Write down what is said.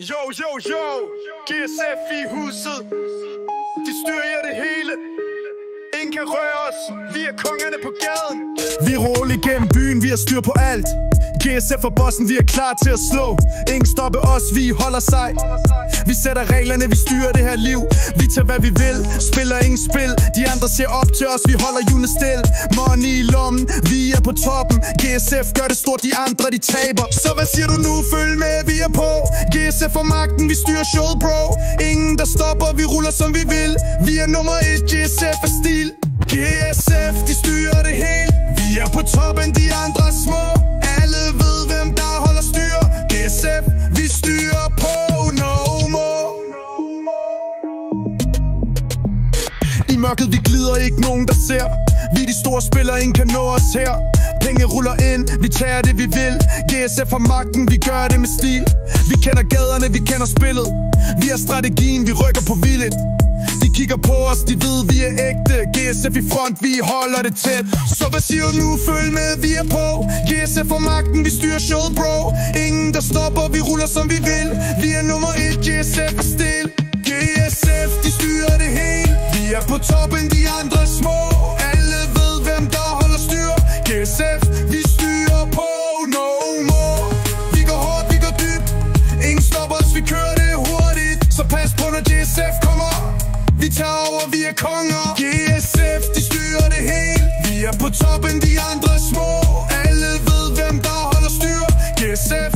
Yo, GSF i huset. De styrer det hele. Ingen kan røre os. Vi er kongerne på gaden. Vi ruller igennem byen, vi har styr på alt. GSF og bossen, vi er klar til at slå. Ingen stopper os, vi holder sig. Vi sætter reglerne, vi styrer det her liv. Vi tager hvad vi vil, spiller ingen spil. De andre ser op til os, vi holder hjulene stille. Money i lommen, vi er på toppen. GSF gør det stort, de andre de taber. Så hvad siger du nu? Følg med, vi er på. GSF for magten, vi styrer showet, bro. Ingen der stopper, vi ruller som vi vil. Vi er nummer 1, GSF er stil. GSF, de styrer det hele. Vi er på toppen, de andre er små. Alle ved, hvem der holder styr. GSF, vi styrer på, no more. I mørket, vi glider, ikke nogen der ser. Vi er de store spillere, ingen kan nå os her. Penge ruller ind, vi tager det vi vil. GSF har magten, vi gør det med stil. Vi kender gaderne, vi kender spillet. Vi har strategien, vi rykker på vildt. De kigger på os, de ved vi er ægte. GSF i front, vi holder det tæt. Så hvad siger du nu? Følg med, vi er på. GSF for magten, vi styrer showet, bro. Ingen der stopper, vi ruller som vi vil. Vi er nummer 1, GSF er stil. GSF, de styrer det hele. Vi er på toppen, de andre er små. Alle ved, hvem der holder styr. GSF, vi styrer på, no more. Vi går hårdt, vi går dybt. Ingen stopper os, vi kører det hurtigt. Så pas på, når GSF kommer. Vi tager over, vi er konger. GSF, de styrer det hele. Vi er på toppen, de andre er små. Alle ved, hvem der holder styr. GSF,